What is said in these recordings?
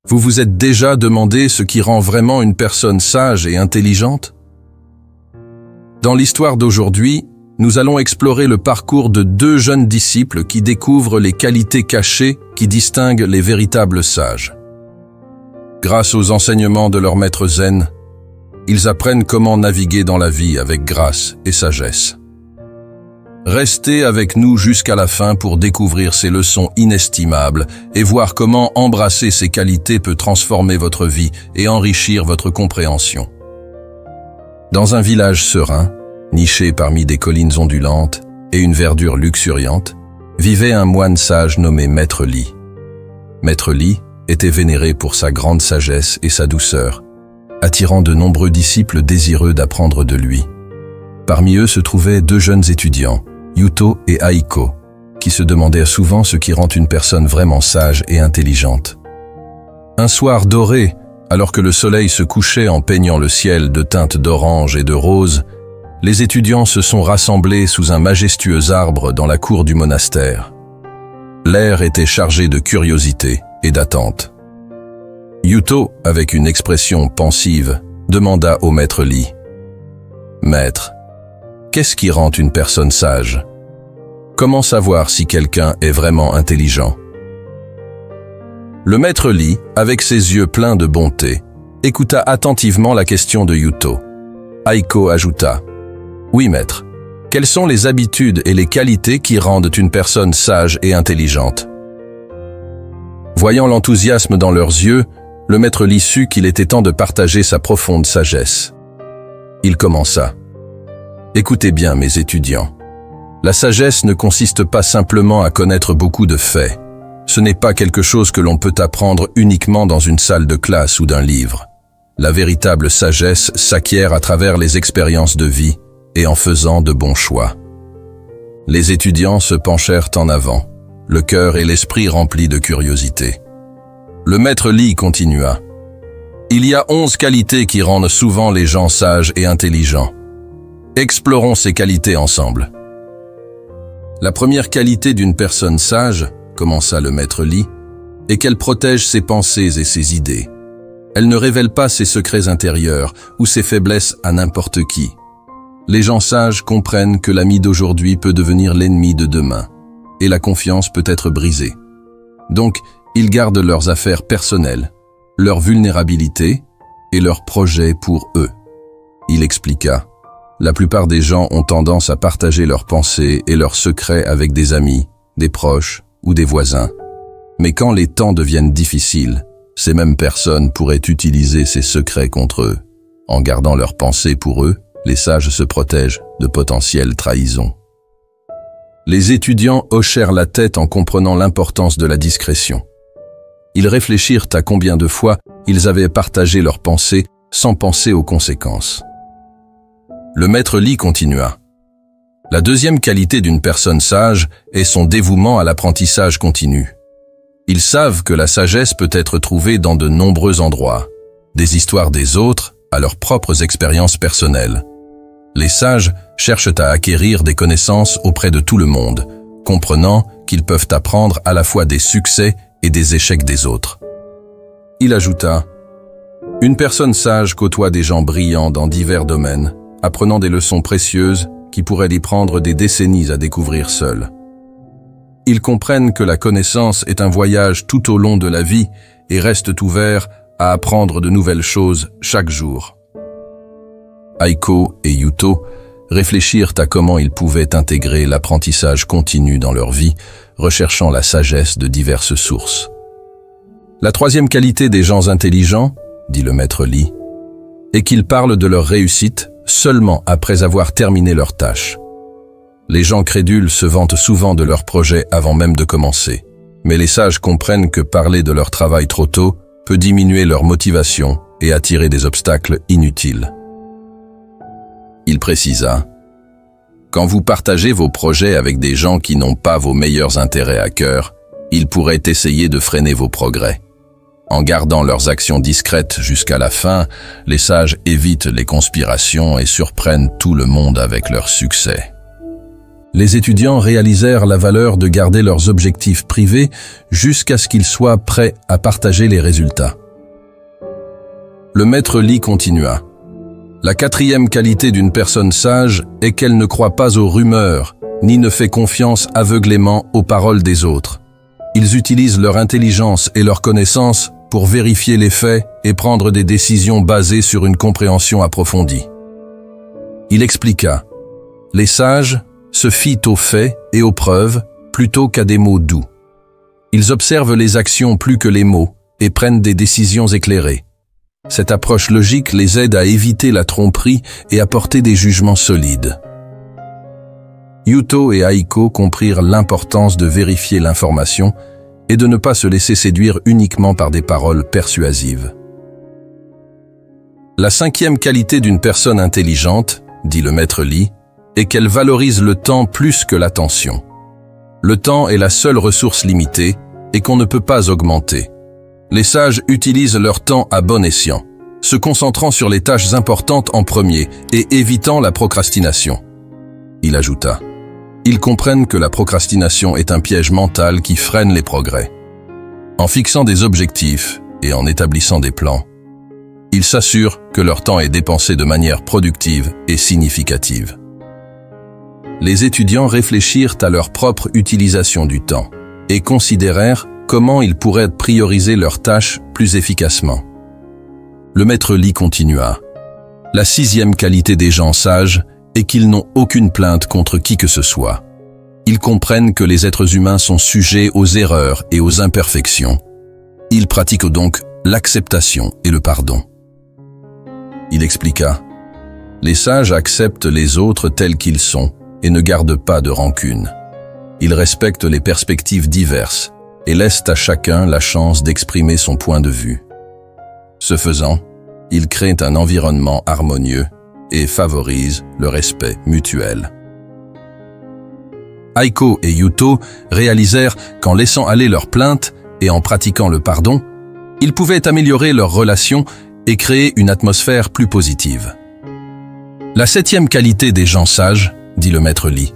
Vous vous êtes déjà demandé ce qui rend vraiment une personne sage et intelligente? Dans l'histoire d'aujourd'hui, nous allons explorer le parcours de deux jeunes disciples qui découvrent les qualités cachées qui distinguent les véritables sages. Grâce aux enseignements de leur maître zen, ils apprennent comment naviguer dans la vie avec grâce et sagesse. Restez avec nous jusqu'à la fin pour découvrir ces leçons inestimables et voir comment embrasser ces qualités peut transformer votre vie et enrichir votre compréhension. Dans un village serein, niché parmi des collines ondulantes et une verdure luxuriante, vivait un moine sage nommé Maître Li. Maître Li était vénéré pour sa grande sagesse et sa douceur, attirant de nombreux disciples désireux d'apprendre de lui. Parmi eux se trouvaient deux jeunes étudiants, Yuto et Aiko, qui se demandaient souvent ce qui rend une personne vraiment sage et intelligente. Un soir doré, alors que le soleil se couchait en peignant le ciel de teintes d'orange et de rose, les étudiants se sont rassemblés sous un majestueux arbre dans la cour du monastère. L'air était chargé de curiosité et d'attente. Yuto, avec une expression pensive, demanda au maître Li. « Maître, qu'est-ce qui rend une personne sage? Comment savoir si quelqu'un est vraiment intelligent ?» Le maître Li, avec ses yeux pleins de bonté, écouta attentivement la question de Yuto. Aiko ajouta « Oui, maître, quelles sont les habitudes et les qualités qui rendent une personne sage et intelligente ?» Voyant l'enthousiasme dans leurs yeux, le maître Li sut qu'il était temps de partager sa profonde sagesse. Il commença. « Écoutez bien, mes étudiants. La sagesse ne consiste pas simplement à connaître beaucoup de faits. Ce n'est pas quelque chose que l'on peut apprendre uniquement dans une salle de classe ou d'un livre. La véritable sagesse s'acquiert à travers les expériences de vie et en faisant de bons choix. » Les étudiants se penchèrent en avant, le cœur et l'esprit remplis de curiosité. Le maître Li continua. « Il y a 11 qualités qui rendent souvent les gens sages et intelligents. Explorons ces qualités ensemble. » La première qualité d'une personne sage, commença le maître Li, est qu'elle protège ses pensées et ses idées. Elle ne révèle pas ses secrets intérieurs ou ses faiblesses à n'importe qui. Les gens sages comprennent que l'ami d'aujourd'hui peut devenir l'ennemi de demain, et la confiance peut être brisée. Donc, ils gardent leurs affaires personnelles, leur vulnérabilité et leurs projets pour eux. Il expliqua. La plupart des gens ont tendance à partager leurs pensées et leurs secrets avec des amis, des proches ou des voisins. Mais quand les temps deviennent difficiles, ces mêmes personnes pourraient utiliser ces secrets contre eux. En gardant leurs pensées pour eux, les sages se protègent de potentielles trahisons. Les étudiants hochèrent la tête en comprenant l'importance de la discrétion. Ils réfléchirent à combien de fois ils avaient partagé leurs pensées sans penser aux conséquences. Le maître Li continua. La deuxième qualité d'une personne sage est son dévouement à l'apprentissage continu. Ils savent que la sagesse peut être trouvée dans de nombreux endroits, des histoires des autres à leurs propres expériences personnelles. Les sages cherchent à acquérir des connaissances auprès de tout le monde, comprenant qu'ils peuvent apprendre à la fois des succès et des échecs des autres. Il ajouta, « Une personne sage côtoie des gens brillants dans divers domaines, apprenant des leçons précieuses qui pourraient y prendre des décennies à découvrir seuls. Ils comprennent que la connaissance est un voyage tout au long de la vie et restent ouverts à apprendre de nouvelles choses chaque jour. » Aiko et Yuto réfléchirent à comment ils pouvaient intégrer l'apprentissage continu dans leur vie, recherchant la sagesse de diverses sources. La troisième qualité des gens intelligents, dit le maître Li, est qu'ils parlent de leur réussite seulement après avoir terminé leur tâche. Les gens crédules se vantent souvent de leurs projets avant même de commencer, mais les sages comprennent que parler de leur travail trop tôt peut diminuer leur motivation et attirer des obstacles inutiles. Il précisa, « Quand vous partagez vos projets avec des gens qui n'ont pas vos meilleurs intérêts à cœur, ils pourraient essayer de freiner vos progrès. En gardant leurs actions discrètes jusqu'à la fin, les sages évitent les conspirations et surprennent tout le monde avec leur succès. » Les étudiants réalisèrent la valeur de garder leurs objectifs privés jusqu'à ce qu'ils soient prêts à partager les résultats. Le maître Li continua. La quatrième qualité d'une personne sage est qu'elle ne croit pas aux rumeurs, ni ne fait confiance aveuglément aux paroles des autres. Ils utilisent leur intelligence et leur connaissance pour vérifier les faits et prendre des décisions basées sur une compréhension approfondie. Il expliqua. Les sages se fient aux faits et aux preuves plutôt qu'à des mots doux. Ils observent les actions plus que les mots et prennent des décisions éclairées. Cette approche logique les aide à éviter la tromperie et à porter des jugements solides. Yuto et Aiko comprirent l'importance de vérifier l'information et de ne pas se laisser séduire uniquement par des paroles persuasives. La cinquième qualité d'une personne intelligente, dit le maître Li, est qu'elle valorise le temps plus que l'attention. Le temps est la seule ressource limitée et qu'on ne peut pas augmenter. Les sages utilisent leur temps à bon escient, se concentrant sur les tâches importantes en premier et évitant la procrastination. Il ajouta. Ils comprennent que la procrastination est un piège mental qui freine les progrès. En fixant des objectifs et en établissant des plans, ils s'assurent que leur temps est dépensé de manière productive et significative. Les étudiants réfléchirent à leur propre utilisation du temps et considérèrent comment ils pourraient prioriser leurs tâches plus efficacement. Le maître Li continua. La sixième qualité des gens sages est qu'ils n'ont aucune plainte contre qui que ce soit. Ils comprennent que les êtres humains sont sujets aux erreurs et aux imperfections. Ils pratiquent donc l'acceptation et le pardon. Il expliqua. Les sages acceptent les autres tels qu'ils sont et ne gardent pas de rancune. Ils respectent les perspectives diverses et laissent à chacun la chance d'exprimer son point de vue. Ce faisant, ils créent un environnement harmonieux et favorisent le respect mutuel. Aiko et Yuto réalisèrent qu'en laissant aller leurs plaintes et en pratiquant le pardon, ils pouvaient améliorer leurs relations et créer une atmosphère plus positive. La septième qualité des gens sages, dit le maître Li,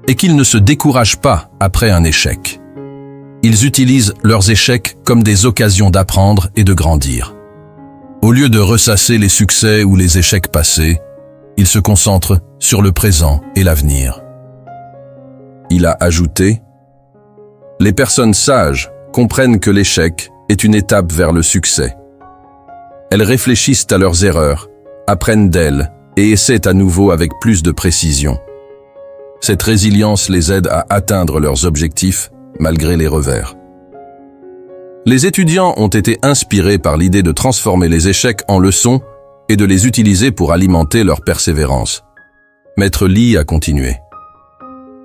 est qu'ils ne se découragent pas après un échec. Ils utilisent leurs échecs comme des occasions d'apprendre et de grandir. Au lieu de ressasser les succès ou les échecs passés, ils se concentrent sur le présent et l'avenir. Il a ajouté « Les personnes sages comprennent que l'échec est une étape vers le succès. Elles réfléchissent à leurs erreurs, apprennent d'elles et essaient à nouveau avec plus de précision. Cette résilience les aide à atteindre leurs objectifs malgré les revers. » Les étudiants ont été inspirés par l'idée de transformer les échecs en leçons et de les utiliser pour alimenter leur persévérance. Maître Li a continué.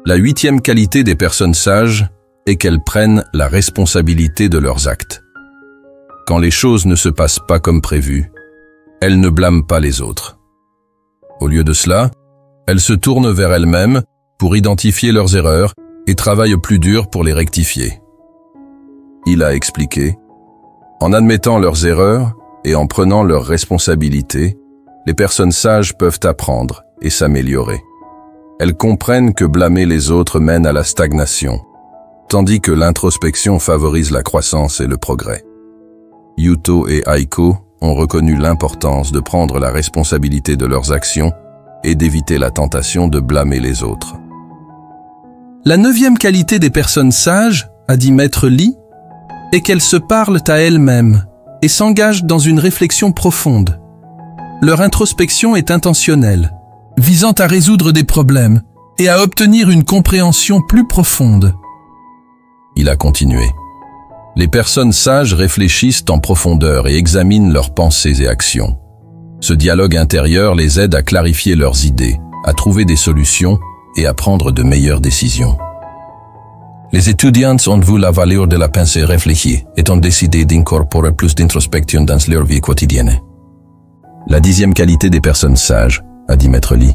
La huitième qualité des personnes sages est qu'elles prennent la responsabilité de leurs actes. Quand les choses ne se passent pas comme prévu, elles ne blâment pas les autres. Au lieu de cela, elles se tournent vers elles-mêmes pour identifier leurs erreurs et travaillent plus dur pour les rectifier. Il a expliqué, en admettant leurs erreurs et en prenant leurs responsabilités, les personnes sages peuvent apprendre et s'améliorer. Elles comprennent que blâmer les autres mène à la stagnation, tandis que l'introspection favorise la croissance et le progrès. Yuto et Aiko ont reconnu l'importance de prendre la responsabilité de leurs actions et d'éviter la tentation de blâmer les autres. La neuvième qualité des personnes sages, a dit Maître Li, est qu'elles se parlent à elles-mêmes et s'engagent dans une réflexion profonde. Leur introspection est intentionnelle, visant à résoudre des problèmes et à obtenir une compréhension plus profonde. Il a continué. Les personnes sages réfléchissent en profondeur et examinent leurs pensées et actions. Ce dialogue intérieur les aide à clarifier leurs idées, à trouver des solutions et à prendre de meilleures décisions. Les étudiants ont vu la valeur de la pensée réfléchie et ont décidé d'incorporer plus d'introspection dans leur vie quotidienne. La dixième qualité des personnes sages, a dit Maître Li,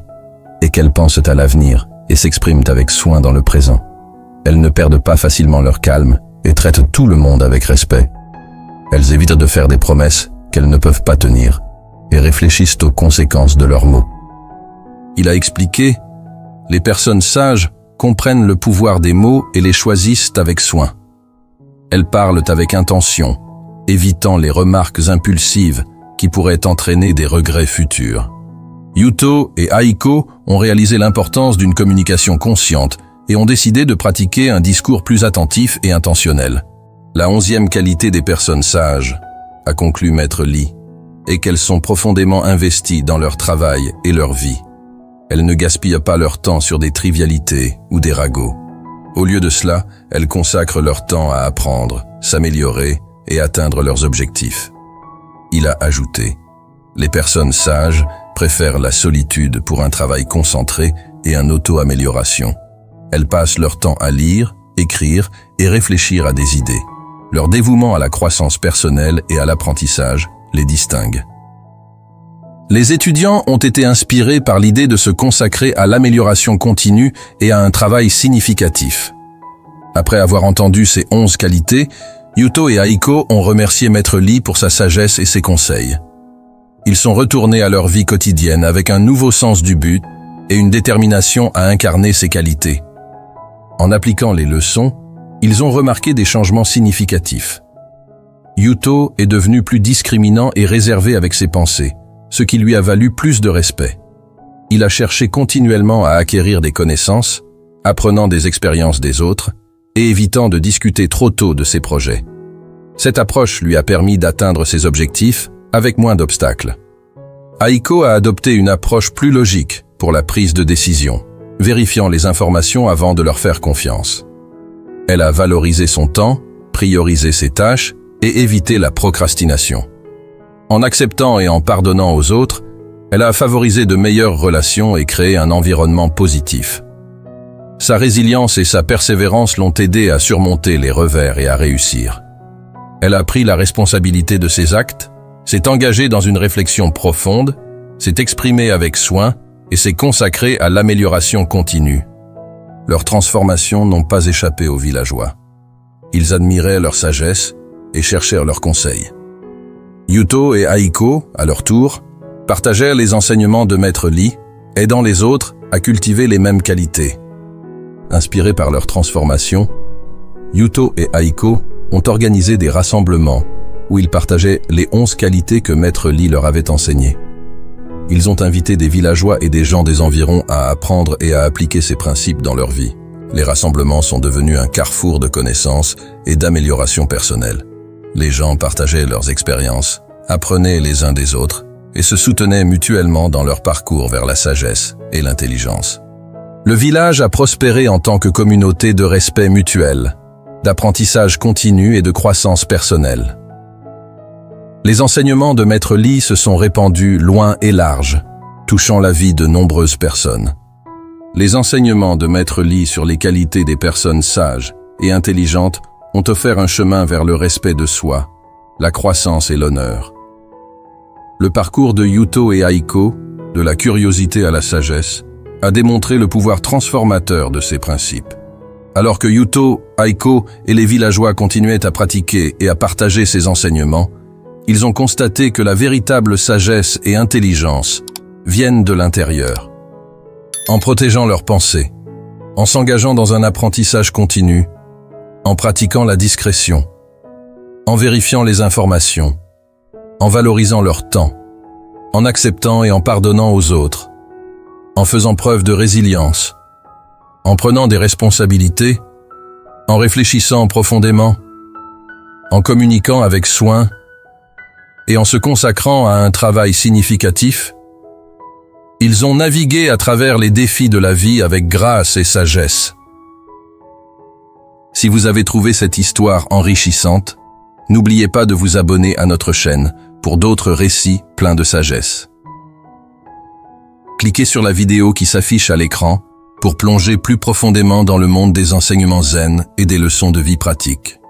est qu'elles pensent à l'avenir et s'expriment avec soin dans le présent. Elles ne perdent pas facilement leur calme et traitent tout le monde avec respect. Elles évitent de faire des promesses qu'elles ne peuvent pas tenir et réfléchissent aux conséquences de leurs mots. Il a expliqué, les personnes sages comprennent le pouvoir des mots et les choisissent avec soin. Elles parlent avec intention, évitant les remarques impulsives qui pourraient entraîner des regrets futurs. Yuto et Aiko ont réalisé l'importance d'une communication consciente et ont décidé de pratiquer un discours plus attentif et intentionnel. La 11e qualité des personnes sages, a conclu Maître Lee, est qu'elles sont profondément investies dans leur travail et leur vie. Elles ne gaspillent pas leur temps sur des trivialités ou des ragots. Au lieu de cela, elles consacrent leur temps à apprendre, s'améliorer et atteindre leurs objectifs. Il a ajouté, les personnes sages préfèrent la solitude pour un travail concentré et une auto-amélioration. Elles passent leur temps à lire, écrire et réfléchir à des idées. Leur dévouement à la croissance personnelle et à l'apprentissage les distingue. Les étudiants ont été inspirés par l'idée de se consacrer à l'amélioration continue et à un travail significatif. Après avoir entendu ces 11 qualités, Yuto et Aiko ont remercié Maître Lee pour sa sagesse et ses conseils. Ils sont retournés à leur vie quotidienne avec un nouveau sens du but et une détermination à incarner ces qualités. En appliquant les leçons, ils ont remarqué des changements significatifs. Yuto est devenu plus discriminant et réservé avec ses pensées, ce qui lui a valu plus de respect. Il a cherché continuellement à acquérir des connaissances, apprenant des expériences des autres et évitant de discuter trop tôt de ses projets. Cette approche lui a permis d'atteindre ses objectifs avec moins d'obstacles. Aiko a adopté une approche plus logique pour la prise de décision, vérifiant les informations avant de leur faire confiance. Elle a valorisé son temps, priorisé ses tâches et évité la procrastination. En acceptant et en pardonnant aux autres, elle a favorisé de meilleures relations et créé un environnement positif. Sa résilience et sa persévérance l'ont aidée à surmonter les revers et à réussir. Elle a pris la responsabilité de ses actes, s'est engagée dans une réflexion profonde, s'est exprimée avec soin et s'est consacrée à l'amélioration continue. Leurs transformations n'ont pas échappé aux villageois. Ils admiraient leur sagesse et cherchèrent leurs conseils. Yuto et Aiko, à leur tour, partagèrent les enseignements de Maître Lee, aidant les autres à cultiver les mêmes qualités. Inspirés par leur transformation, Yuto et Aiko ont organisé des rassemblements où ils partageaient les 11 qualités que Maître Lee leur avait enseignées. Ils ont invité des villageois et des gens des environs à apprendre et à appliquer ces principes dans leur vie. Les rassemblements sont devenus un carrefour de connaissances et d'amélioration personnelle. Les gens partageaient leurs expériences, apprenaient les uns des autres et se soutenaient mutuellement dans leur parcours vers la sagesse et l'intelligence. Le village a prospéré en tant que communauté de respect mutuel, d'apprentissage continu et de croissance personnelle. Les enseignements de Maître Lee se sont répandus loin et large, touchant la vie de nombreuses personnes. Les enseignements de Maître Lee sur les qualités des personnes sages et intelligentes ont offert un chemin vers le respect de soi, la croissance et l'honneur. Le parcours de Yuto et Aiko, de la curiosité à la sagesse, a démontré le pouvoir transformateur de ces principes. Alors que Yuto, Aiko et les villageois continuaient à pratiquer et à partager ces enseignements, ils ont constaté que la véritable sagesse et intelligence viennent de l'intérieur. En protégeant leurs pensées, en s'engageant dans un apprentissage continu, en pratiquant la discrétion, en vérifiant les informations, en valorisant leur temps, en acceptant et en pardonnant aux autres, en faisant preuve de résilience, en prenant des responsabilités, en réfléchissant profondément, en communiquant avec soin et en se consacrant à un travail significatif, ils ont navigué à travers les défis de la vie avec grâce et sagesse. Si vous avez trouvé cette histoire enrichissante, n'oubliez pas de vous abonner à notre chaîne pour d'autres récits pleins de sagesse. Cliquez sur la vidéo qui s'affiche à l'écran pour plonger plus profondément dans le monde des enseignements zen et des leçons de vie pratiques.